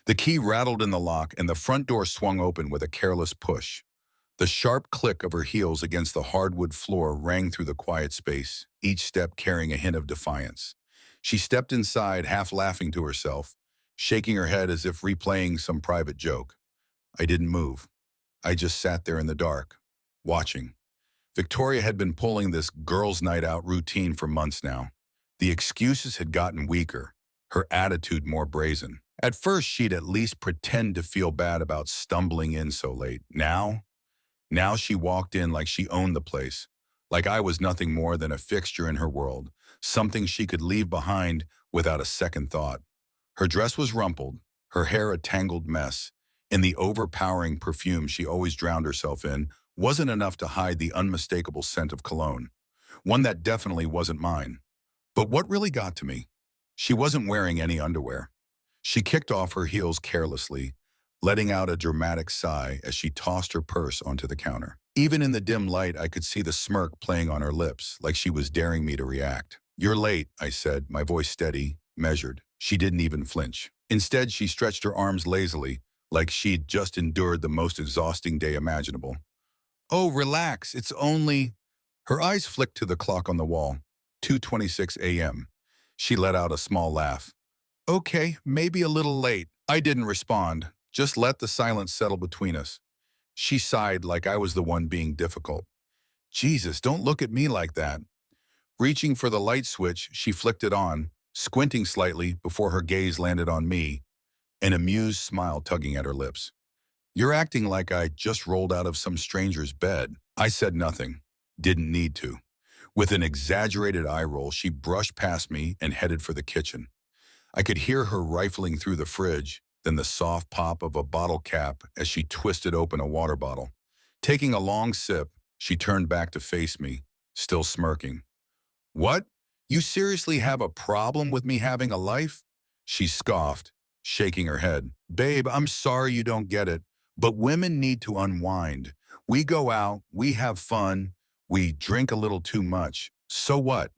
The key rattled in the lock and the front door swung open with a careless push. The sharp click of her heels against the hardwood floor rang through the quiet space, each step carrying a hint of defiance. She stepped inside, half laughing to herself, shaking her head as if replaying some private joke. I didn't move. I just sat there in the dark, watching. Victoria had been pulling this girls' night out routine for months now. The excuses had gotten weaker, her attitude more brazen. At first, she'd at least pretend to feel bad about stumbling in so late. Now she walked in like she owned the place, like I was nothing more than a fixture in her world, something she could leave behind without a second thought. Her dress was rumpled, her hair a tangled mess, and the overpowering perfume she always drowned herself in wasn't enough to hide the unmistakable scent of cologne, one that definitely wasn't mine. But what really got to me? She wasn't wearing any underwear. She kicked off her heels carelessly, letting out a dramatic sigh as she tossed her purse onto the counter. Even in the dim light, I could see the smirk playing on her lips, like she was daring me to react. "You're late," I said, my voice steady, measured. She didn't even flinch. Instead, she stretched her arms lazily, like she'd just endured the most exhausting day imaginable. "Oh, relax, it's only—" Her eyes flicked to the clock on the wall. 2:26 a.m. She let out a small laugh. "Okay, maybe a little late." I didn't respond, just let the silence settle between us. She sighed like I was the one being difficult. "Jesus, don't look at me like that." Reaching for the light switch, she flicked it on, squinting slightly before her gaze landed on me, an amused smile tugging at her lips. "You're acting like I just rolled out of some stranger's bed." I said nothing. Didn't need to. With an exaggerated eye roll, she brushed past me and headed for the kitchen. I could hear her rifling through the fridge, then the soft pop of a bottle cap as she twisted open a water bottle. Taking a long sip, she turned back to face me, still smirking. "What? You seriously have a problem with me having a life?" She scoffed, shaking her head. "Babe, I'm sorry you don't get it, but women need to unwind. We go out, we have fun, we drink a little too much. So what?"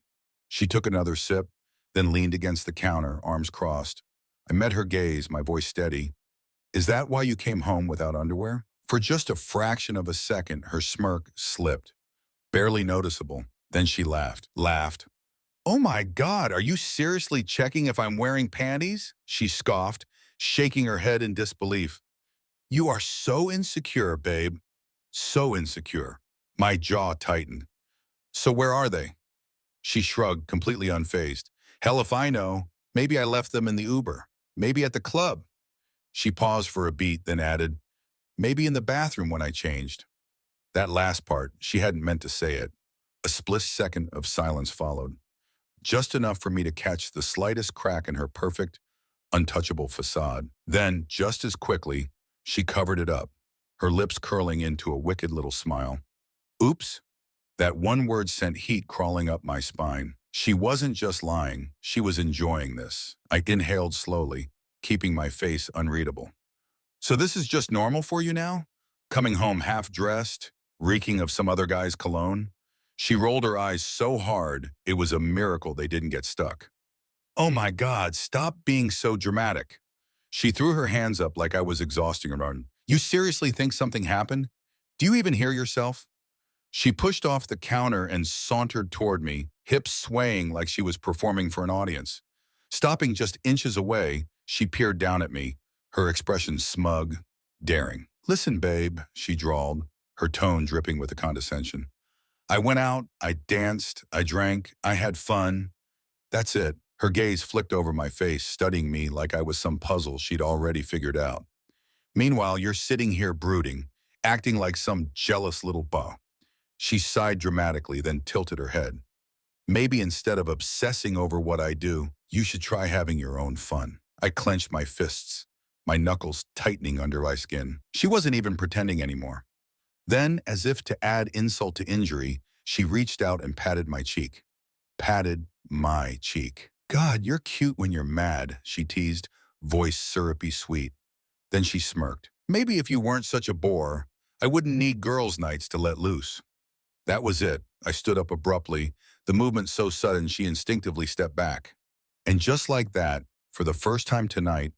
She took another sip, then leaned against the counter, arms crossed. I met her gaze, my voice steady. "Is that why you came home without underwear?" For just a fraction of a second, her smirk slipped, barely noticeable. Then she laughed. "Oh my God, are you seriously checking if I'm wearing panties?" She scoffed, shaking her head in disbelief. "You are so insecure, babe. So insecure." My jaw tightened. "So where are they?" She shrugged, completely unfazed. "Hell if I know. Maybe I left them in the Uber. Maybe at the club." She paused for a beat, then added, "Maybe in the bathroom when I changed." That last part, she hadn't meant to say it. A split second of silence followed, just enough for me to catch the slightest crack in her perfect, untouchable facade. Then, just as quickly, she covered it up, her lips curling into a wicked little smile. "Oops." That one word sent heat crawling up my spine. She wasn't just lying, she was enjoying this. I inhaled slowly, keeping my face unreadable. "So this is just normal for you now? Coming home half-dressed, reeking of some other guy's cologne?" She rolled her eyes so hard, it was a miracle they didn't get stuck. "Oh my God, stop being so dramatic." She threw her hands up like I was exhausting her. "You seriously think something happened? Do you even hear yourself?" She pushed off the counter and sauntered toward me, hips swaying like she was performing for an audience. Stopping just inches away, she peered down at me, her expression smug, daring. "Listen, babe," she drawled, her tone dripping with a condescension. "I went out, I danced, I drank, I had fun. That's it." Her gaze flicked over my face, studying me like I was some puzzle she'd already figured out. "Meanwhile, you're sitting here brooding, acting like some jealous little beau." She sighed dramatically, then tilted her head. "Maybe instead of obsessing over what I do, you should try having your own fun." I clenched my fists, my knuckles tightening under my skin. She wasn't even pretending anymore. Then, as if to add insult to injury, she reached out and patted my cheek. Patted my cheek. "God, you're cute when you're mad," she teased, voice syrupy sweet. Then she smirked. "Maybe if you weren't such a bore, I wouldn't need girls' nights to let loose." That was it. I stood up abruptly, the movement so sudden she instinctively stepped back. And just like that, for the first time tonight,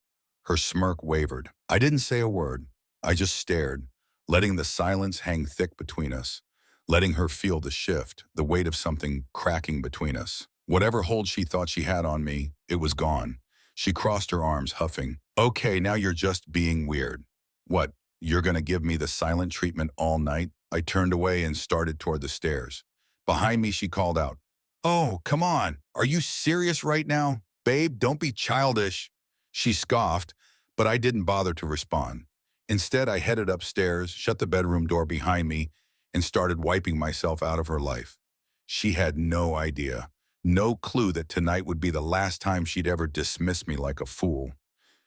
Her smirk wavered. I didn't say a word. I just stared, letting the silence hang thick between us, letting her feel the shift, the weight of something cracking between us. Whatever hold she thought she had on me, it was gone. She crossed her arms, huffing. Okay, now you're just being weird. What, you're gonna give me the silent treatment all night? I turned away and started toward the stairs. Behind me, she called out, "Oh, come on. Are you serious right now? Babe, don't be childish." She scoffed, but I didn't bother to respond. Instead, I headed upstairs, shut the bedroom door behind me, and started wiping myself out of her life. She had no idea, no clue that tonight would be the last time she'd ever dismiss me like a fool.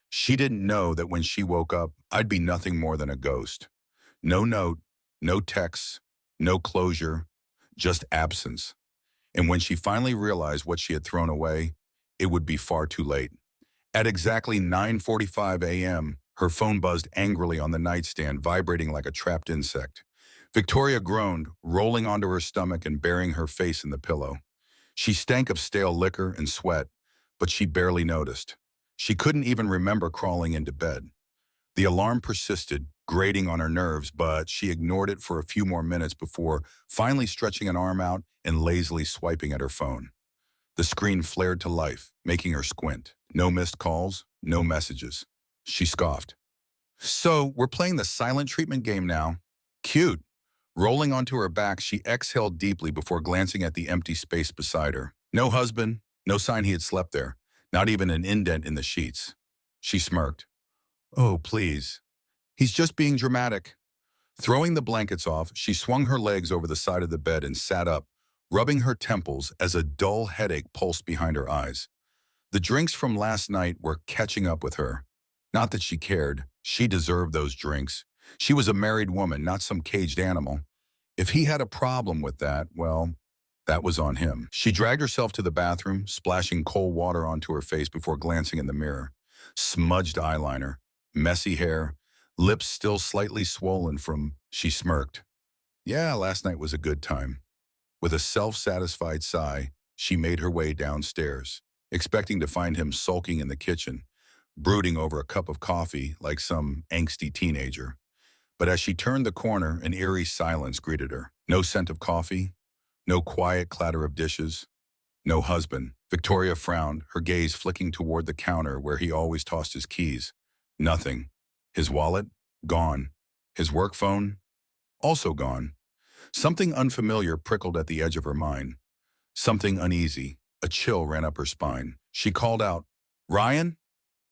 She didn't know that when she woke up, I'd be nothing more than a ghost. No note, no text, no closure, just absence. And when she finally realized what she had thrown away, it would be far too late. At exactly 9:45 a.m., her phone buzzed angrily on the nightstand, vibrating like a trapped insect. Victoria groaned, rolling onto her stomach and burying her face in the pillow. She stank of stale liquor and sweat, but she barely noticed. She couldn't even remember crawling into bed. The alarm persisted, grating on her nerves, but she ignored it for a few more minutes before finally stretching an arm out and lazily swiping at her phone. The screen flared to life, making her squint. No missed calls, no messages. She scoffed. So, we're playing the silent treatment game now. Cute. Rolling onto her back, she exhaled deeply before glancing at the empty space beside her. No husband, no sign he had slept there, not even an indent in the sheets. She smirked. Oh, please. He's just being dramatic. Throwing the blankets off, she swung her legs over the side of the bed and sat up, rubbing her temples as a dull headache pulsed behind her eyes. The drinks from last night were catching up with her. Not that she cared. She deserved those drinks. She was a married woman, not some caged animal. If he had a problem with that, well, that was on him. She dragged herself to the bathroom, splashing cold water onto her face before glancing in the mirror. Smudged eyeliner, messy hair, lips still slightly swollen from, she smirked. Yeah, last night was a good time. With a self-satisfied sigh, she made her way downstairs, expecting to find him sulking in the kitchen, brooding over a cup of coffee like some angsty teenager. But as she turned the corner, an eerie silence greeted her. No scent of coffee, no quiet clatter of dishes, no husband. Victoria frowned, her gaze flicking toward the counter where he always tossed his keys. Nothing. His wallet? Gone. His work phone? Also gone. Something unfamiliar prickled at the edge of her mind. Something uneasy. A chill ran up her spine. She called out, "Ryan?"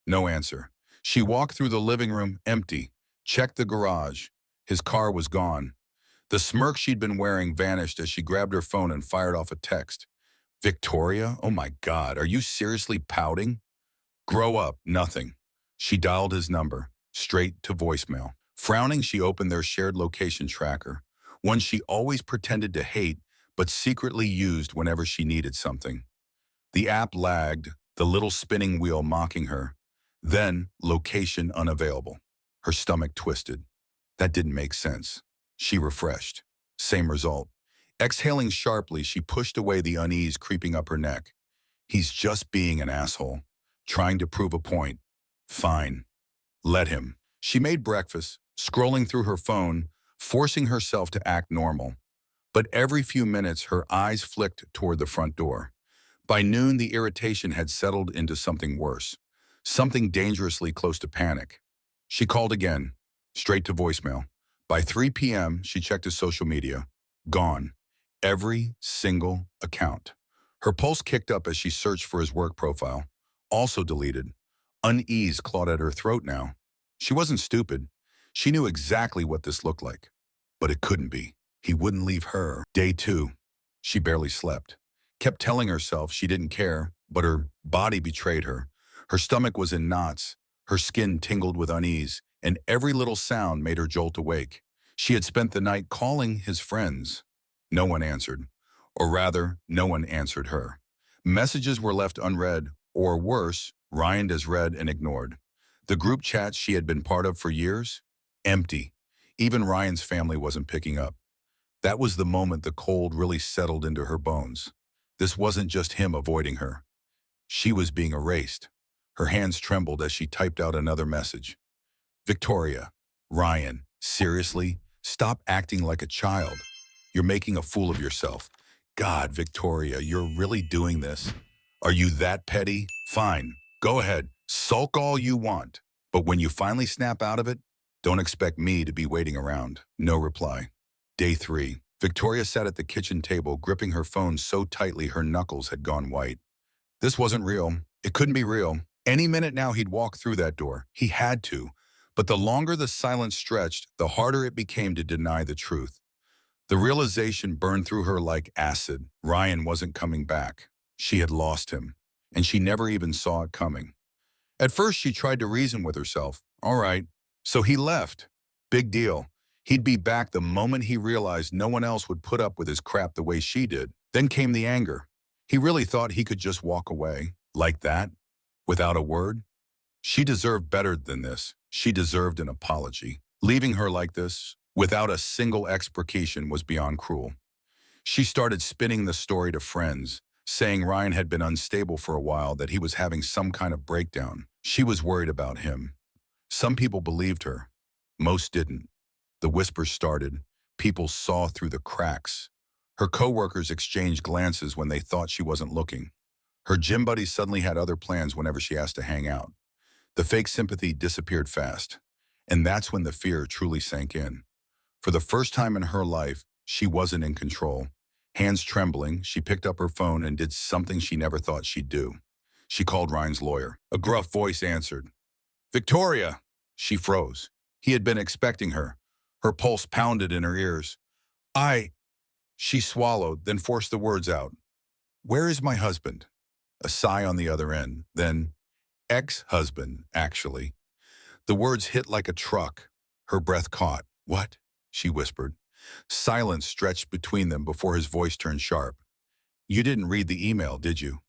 No answer. She walked through the living room, empty, checked the garage. His car was gone. The smirk she'd been wearing vanished as she grabbed her phone and fired off a text. Victoria? Oh my God, are you seriously pouting? Grow up, nothing. She dialed his number, straight to voicemail. Frowning, she opened their shared location tracker, one she always pretended to hate, but secretly used whenever she needed something. The app lagged, the little spinning wheel mocking her. Then, location unavailable. Her stomach twisted. That didn't make sense. She refreshed. Same result. Exhaling sharply, she pushed away the unease creeping up her neck. He's just being an asshole, trying to prove a point. Fine. Let him. She made breakfast, scrolling through her phone, forcing herself to act normal. But every few minutes, her eyes flicked toward the front door. By noon, the irritation had settled into something worse, something dangerously close to panic. She called again, straight to voicemail. By 3 p.m., she checked his social media. Gone. Every single account. Her pulse kicked up as she searched for his work profile. Also deleted. Unease clawed at her throat now. She wasn't stupid. She knew exactly what this looked like. But it couldn't be. He wouldn't leave her. Day 2. She barely slept. Kept telling herself she didn't care, but her body betrayed her. Her stomach was in knots. Her skin tingled with unease, and every little sound made her jolt awake. She had spent the night calling his friends. No one answered. Or rather, no one answered her. Messages were left unread, or worse, Ryan as read and ignored. The group chats she had been part of for years? Empty. Even Ryan's family wasn't picking up. That was the moment the cold really settled into her bones. This wasn't just him avoiding her. She was being erased. Her hands trembled as she typed out another message. Victoria, Ryan, seriously? Stop acting like a child. You're making a fool of yourself. God, Victoria, you're really doing this? Are you that petty? Fine, go ahead, sulk all you want. But when you finally snap out of it, don't expect me to be waiting around. No reply. Day 3. Victoria sat at the kitchen table, gripping her phone so tightly her knuckles had gone white. This wasn't real. It couldn't be real. Any minute now he'd walk through that door. He had to. But the longer the silence stretched, the harder it became to deny the truth. The realization burned through her like acid. Ryan wasn't coming back. She had lost him, and she never even saw it coming. At first, she tried to reason with herself. All right, so he left. Big deal. He'd be back the moment he realized no one else would put up with his crap the way she did. Then came the anger. He really thought he could just walk away. Like that? Without a word? She deserved better than this. She deserved an apology. Leaving her like this, without a single explication, was beyond cruel. She started spinning the story to friends, saying Ryan had been unstable for a while, that he was having some kind of breakdown. She was worried about him. Some people believed her. Most didn't. The whispers started. People saw through the cracks. Her coworkers exchanged glances when they thought she wasn't looking. Her gym buddies suddenly had other plans whenever she asked to hang out. The fake sympathy disappeared fast. And that's when the fear truly sank in. For the first time in her life, she wasn't in control. Hands trembling, she picked up her phone and did something she never thought she'd do. She called Ryan's lawyer. A gruff voice answered. Victoria! She froze. He had been expecting her. Her pulse pounded in her ears. She swallowed, then forced the words out. Where is my husband? A sigh on the other end, then, ex-husband, actually. The words hit like a truck. Her breath caught. What? She whispered. Silence stretched between them before his voice turned sharp. You didn't read the email, did you?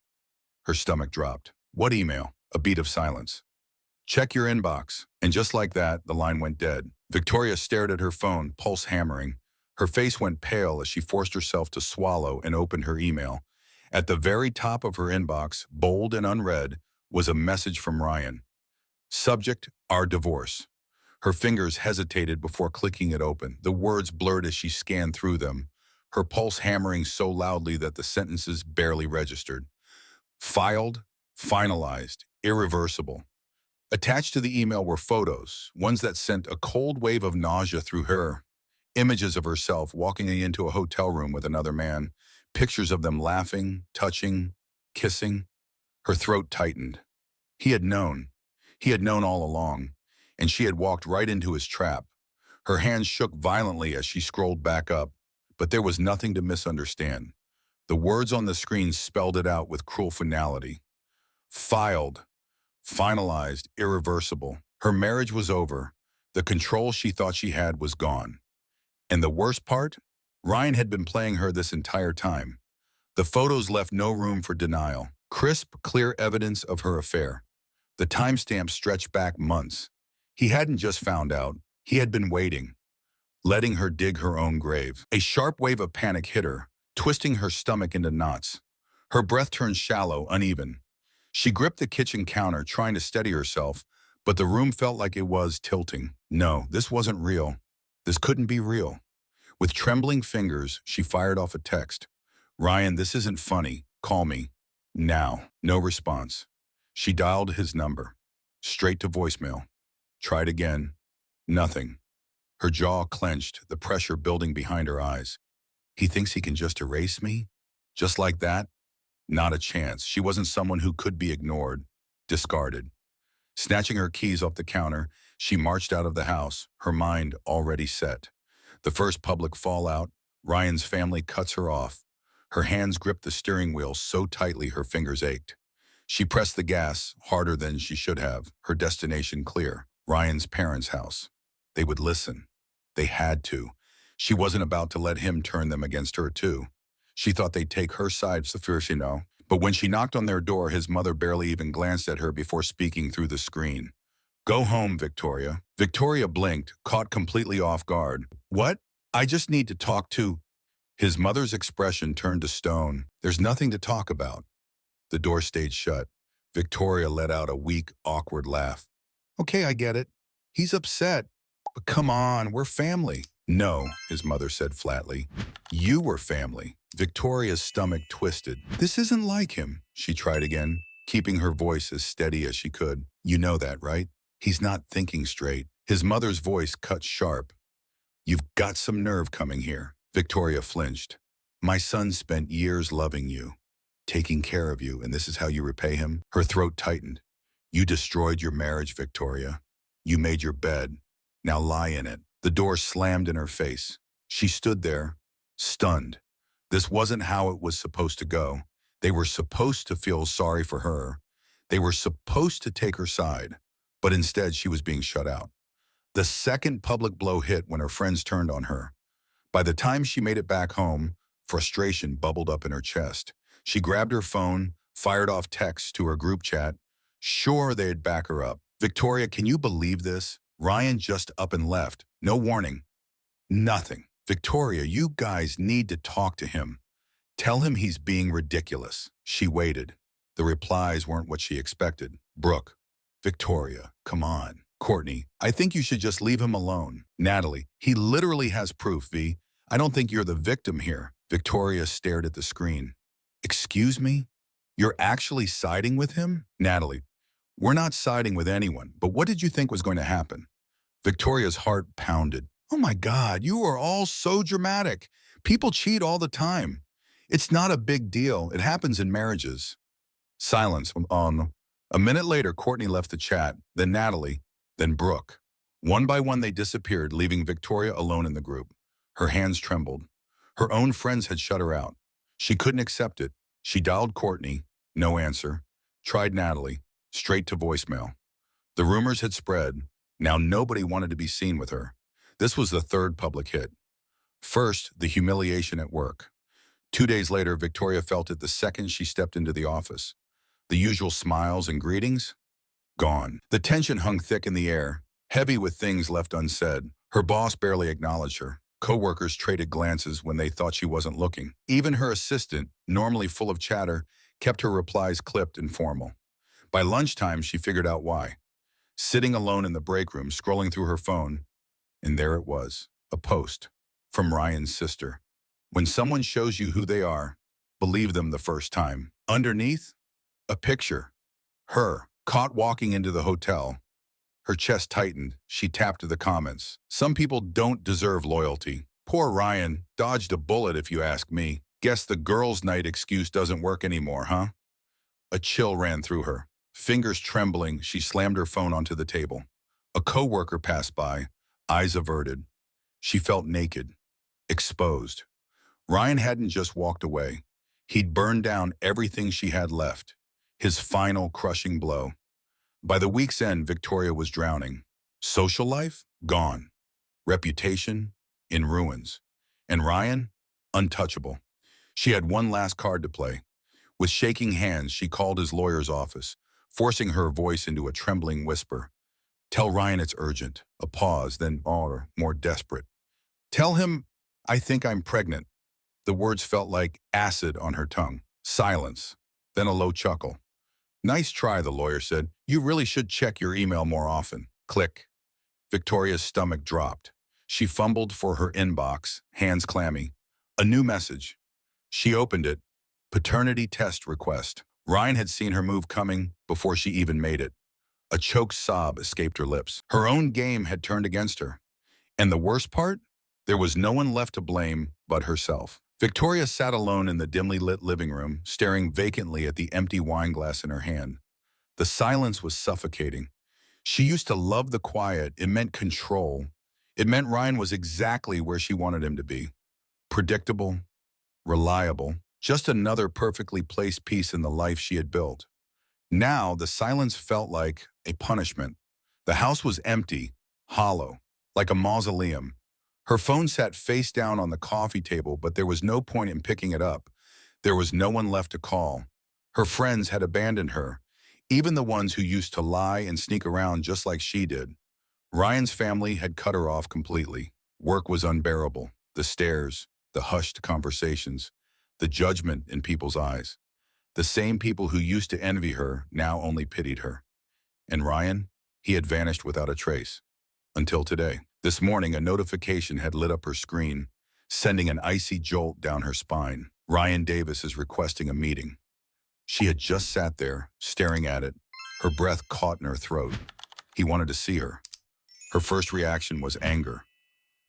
Her stomach dropped. What email? A beat of silence. Check your inbox. And just like that, the line went dead. Victoria stared at her phone, pulse hammering. Her face went pale as she forced herself to swallow and opened her email. At the very top of her inbox, bold and unread, was a message from Ryan. Subject, our divorce. Her fingers hesitated before clicking it open. The words blurred as she scanned through them, her pulse hammering so loudly that the sentences barely registered. Filed, finalized, irreversible. Attached to the email were photos, ones that sent a cold wave of nausea through her. Images of herself walking into a hotel room with another man, pictures of them laughing, touching, kissing. Her throat tightened. He had known. He had known all along, and she had walked right into his trap. Her hands shook violently as she scrolled back up, but there was nothing to misunderstand. The words on the screen spelled it out with cruel finality. Filed, finalized, irreversible. Her marriage was over. The control she thought she had was gone. And the worst part? Ryan had been playing her this entire time. The photos left no room for denial. Crisp, clear evidence of her affair. The timestamp stretched back months. He hadn't just found out. He had been waiting, letting her dig her own grave. A sharp wave of panic hit her, twisting her stomach into knots. Her breath turned shallow, uneven. She gripped the kitchen counter, trying to steady herself, but the room felt like it was tilting. No, this wasn't real. This couldn't be real. With trembling fingers, she fired off a text. Ryan, this isn't funny. Call me. Now. No response. She dialed his number. Straight to voicemail. Tried again. Nothing. Her jaw clenched, the pressure building behind her eyes. He thinks he can just erase me? Just like that? Not a chance. She wasn't someone who could be ignored, discarded. Snatching her keys off the counter, she marched out of the house, her mind already set. The first public fallout, Ryan's family cuts her off. Her hands gripped the steering wheel so tightly her fingers ached. She pressed the gas harder than she should have, her destination clear. Ryan's parents' house. They would listen. They had to. She wasn't about to let him turn them against her too. She thought they'd take her side first, But when she knocked on their door, his mother barely even glanced at her before speaking through the screen. Go home, Victoria. Victoria blinked, caught completely off guard. What? I just need to talk to... His mother's expression turned to stone. There's nothing to talk about. The door stayed shut. Victoria let out a weak, awkward laugh. Okay, I get it. He's upset. But come on, we're family. No, his mother said flatly. You were family. Victoria's stomach twisted. This isn't like him, she tried again, keeping her voice as steady as she could. You know that, right? He's not thinking straight. His mother's voice cut sharp. You've got some nerve coming here. Victoria flinched. My son spent years loving you, taking care of you, and this is how you repay him? Her throat tightened. You destroyed your marriage, Victoria. You made your bed. Now lie in it. The door slammed in her face. She stood there, stunned. This wasn't how it was supposed to go. They were supposed to feel sorry for her. They were supposed to take her side. But instead, she was being shut out. The second public blow hit when her friends turned on her. By the time she made it back home, frustration bubbled up in her chest. She grabbed her phone, fired off texts to her group chat. Sure, they'd back her up. Victoria, can you believe this? Ryan just up and left. No warning. Nothing. Victoria, you guys need to talk to him. Tell him he's being ridiculous. She waited. The replies weren't what she expected. Brooke. Victoria, come on. Courtney, I think you should just leave him alone. Natalie, he literally has proof, V. I don't think you're the victim here. Victoria stared at the screen. Excuse me? You're actually siding with him? Natalie, we're not siding with anyone, but what did you think was going to happen? Victoria's heart pounded. Oh my God, you are all so dramatic. People cheat all the time. It's not a big deal. It happens in marriages. Silence. A minute later, Courtney left the chat, then Natalie, then Brooke. One by one, they disappeared, leaving Victoria alone in the group. Her hands trembled. Her own friends had shut her out. She couldn't accept it. She dialed Courtney. No answer. Tried Natalie. Straight to voicemail. The rumors had spread. Now nobody wanted to be seen with her. This was the third public hit. First, the humiliation at work. 2 days later, Victoria felt it the second she stepped into the office. The usual smiles and greetings? Gone. The tension hung thick in the air, heavy with things left unsaid. Her boss barely acknowledged her. Coworkers traded glances when they thought she wasn't looking. Even her assistant, normally full of chatter, kept her replies clipped and formal. By lunchtime, she figured out why. Sitting alone in the break room, scrolling through her phone, and there it was, a post from Ryan's sister. When someone shows you who they are, believe them the first time. Underneath, a picture. Her, caught walking into the hotel. Her chest tightened. She tapped to the comments. Some people don't deserve loyalty. Poor Ryan dodged a bullet if you ask me. Guess the girls' night excuse doesn't work anymore, huh? A chill ran through her. Fingers trembling, she slammed her phone onto the table. A coworker passed by, eyes averted. She felt naked, exposed. Ryan hadn't just walked away. He'd burned down everything she had left. His final crushing blow. By the week's end, Victoria was drowning. Social life? Gone. Reputation? In ruins. And Ryan? Untouchable. She had one last card to play. With shaking hands, she called his lawyer's office, forcing her voice into a trembling whisper. Tell Ryan it's urgent. A pause, then more desperate. Tell him I think I'm pregnant. The words felt like acid on her tongue. Silence. Then a low chuckle. Nice try, the lawyer said. You really should check your email more often. Click. Victoria's stomach dropped. She fumbled for her inbox, hands clammy. A new message. She opened it. Paternity test request. Ryan had seen her move coming before she even made it. A choked sob escaped her lips. Her own game had turned against her. And the worst part? There was no one left to blame but herself. Victoria sat alone in the dimly lit living room, staring vacantly at the empty wine glass in her hand. The silence was suffocating. She used to love the quiet. It meant control. It meant Ryan was exactly where she wanted him to be. Predictable, reliable, just another perfectly placed piece in the life she had built. Now, the silence felt like a punishment. The house was empty, hollow, like a mausoleum. Her phone sat face down on the coffee table, but there was no point in picking it up. There was no one left to call. Her friends had abandoned her, even the ones who used to lie and sneak around just like she did. Ryan's family had cut her off completely. Work was unbearable. The stares, the hushed conversations, the judgment in people's eyes. The same people who used to envy her now only pitied her. And Ryan, he had vanished without a trace. Until today. This morning, a notification had lit up her screen, sending an icy jolt down her spine. Ryan Davis is requesting a meeting. She had just sat there, staring at it, her breath caught in her throat. He wanted to see her. Her first reaction was anger.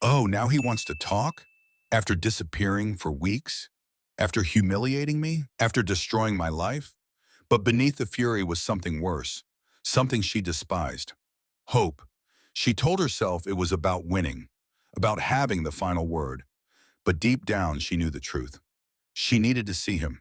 Oh, now he wants to talk? After disappearing for weeks? After humiliating me? After destroying my life? But beneath the fury was something worse, something she despised. Hope. She told herself it was about winning, about having the final word. But deep down, she knew the truth. She needed to see him.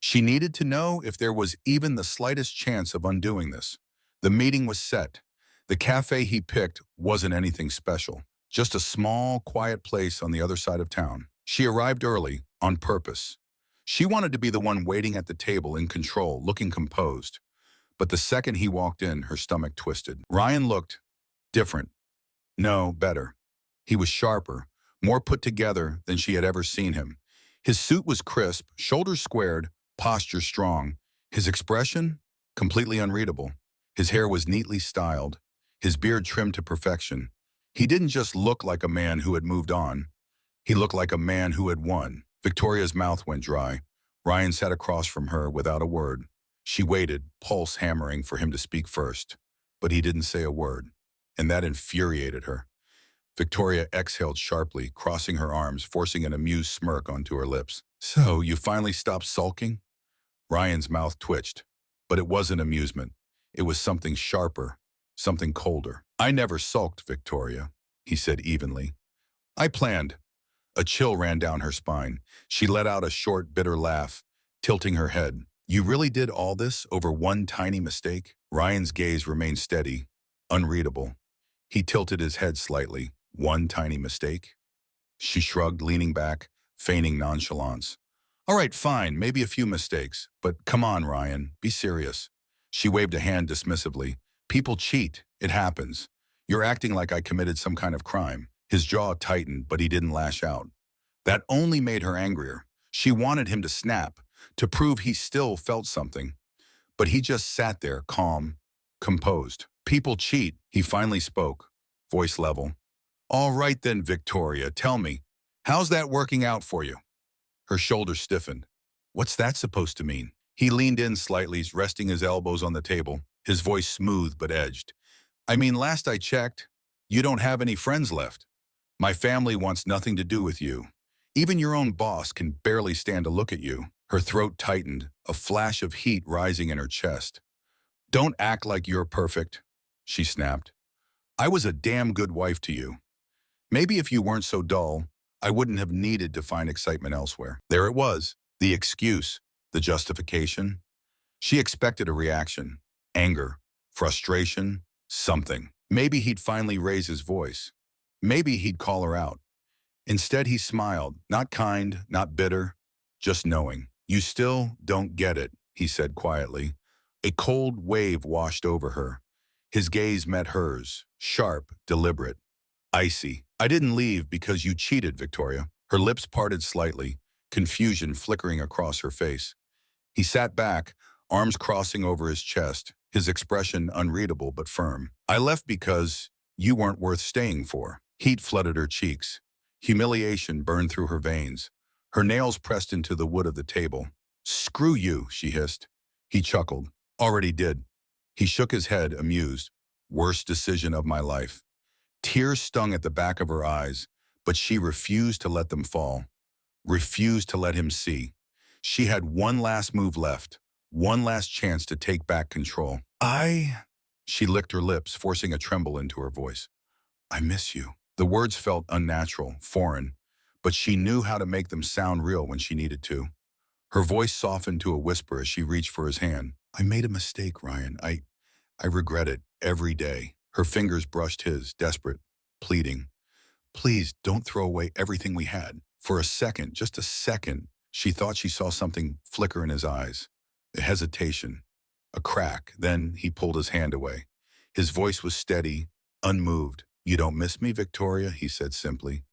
She needed to know if there was even the slightest chance of undoing this. The meeting was set. The cafe he picked wasn't anything special, just a small, quiet place on the other side of town. She arrived early, on purpose. She wanted to be the one waiting at the table in control, looking composed. But the second he walked in, her stomach twisted. Ryan looked different. No, better. He was sharper, more put together than she had ever seen him. His suit was crisp, shoulders squared, posture strong. His expression? Completely unreadable. His hair was neatly styled, his beard trimmed to perfection. He didn't just look like a man who had moved on. He looked like a man who had won. Victoria's mouth went dry. Ryan sat across from her without a word. She waited, pulse hammering, for him to speak first. But he didn't say a word, and that infuriated her. Victoria exhaled sharply, crossing her arms, forcing an amused smirk onto her lips. So, you finally stopped sulking? Ryan's mouth twitched, but it wasn't amusement. It was something sharper, something colder. I never sulked, Victoria, he said evenly. I planned. A chill ran down her spine. She let out a short, bitter laugh, tilting her head. You really did all this over one tiny mistake? Ryan's gaze remained steady, unreadable. He tilted his head slightly. One tiny mistake? She shrugged, leaning back, feigning nonchalance. All right, fine, maybe a few mistakes, but come on, Ryan, be serious. She waved a hand dismissively. People cheat. It happens. You're acting like I committed some kind of crime. His jaw tightened, but he didn't lash out. That only made her angrier. She wanted him to snap, to prove he still felt something. But he just sat there, calm, composed. People cheat, he finally spoke, voice level. All right then, Victoria, tell me, how's that working out for you? Her shoulders stiffened. What's that supposed to mean? He leaned in slightly, resting his elbows on the table, his voice smooth but edged. I mean, last I checked, you don't have any friends left. My family wants nothing to do with you. Even your own boss can barely stand to look at you. Her throat tightened, a flash of heat rising in her chest. Don't act like you're perfect, she snapped. I was a damn good wife to you. Maybe if you weren't so dull, I wouldn't have needed to find excitement elsewhere. There it was, the excuse, the justification. She expected a reaction, anger, frustration, something. Maybe he'd finally raise his voice. Maybe he'd call her out. Instead, he smiled, not kind, not bitter, just knowing. You still don't get it, he said quietly. A cold wave washed over her. His gaze met hers, sharp, deliberate, icy. I didn't leave because you cheated, Victoria. Her lips parted slightly, confusion flickering across her face. He sat back, arms crossing over his chest, his expression unreadable but firm. I left because you weren't worth staying for. Heat flooded her cheeks. Humiliation burned through her veins. Her nails pressed into the wood of the table. Screw you, she hissed. He chuckled. Already did. He shook his head, amused. Worst decision of my life. Tears stung at the back of her eyes, but she refused to let them fall. Refused to let him see. She had one last move left, one last chance to take back control. She licked her lips, forcing a tremble into her voice. I miss you. The words felt unnatural, foreign, but she knew how to make them sound real when she needed to. Her voice softened to a whisper as she reached for his hand. I made a mistake, Ryan. I regret it every day. Her fingers brushed his, desperate, pleading. Please don't throw away everything we had. For a second, just a second, she thought she saw something flicker in his eyes. A hesitation, a crack. Then he pulled his hand away. His voice was steady, unmoved. You don't miss me, Victoria, he said simply.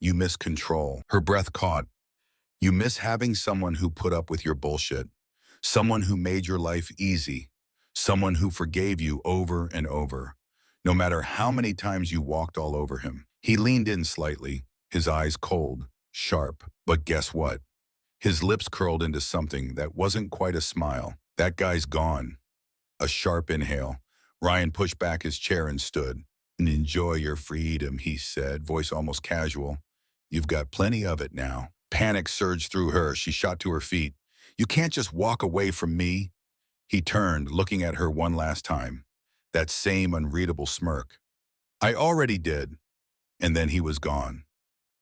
You miss control. Her breath caught. You miss having someone who put up with your bullshit, Someone who made your life easy. Someone who forgave you over and over, no matter how many times you walked all over him. He leaned in slightly, his eyes cold, sharp. But guess what? His lips curled into something that wasn't quite a smile. That guy's gone. A sharp inhale. Ryan pushed back his chair and stood. Enjoy your freedom, he said, voice almost casual. You've got plenty of it now. Panic surged through her. She shot to her feet. You can't just walk away from me. He turned, looking at her one last time. That same unreadable smirk. I already did. And then he was gone.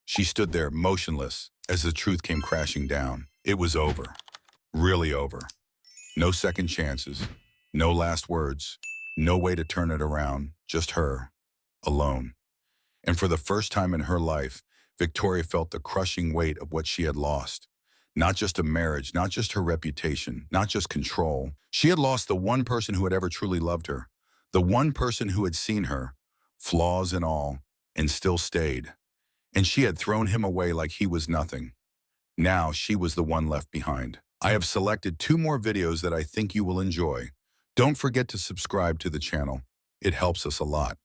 She stood there, motionless, as the truth came crashing down. It was over. Really over. No second chances. No last words. No way to turn it around. Just her. Alone. And for the first time in her life, Victoria felt the crushing weight of what she had lost. Not just a marriage, not just her reputation, not just control. She had lost the one person who had ever truly loved her. The one person who had seen her, flaws and all, and still stayed. And she had thrown him away like he was nothing. Now she was the one left behind. I have selected 2 more videos that I think you will enjoy. Don't forget to subscribe to the channel. It helps us a lot.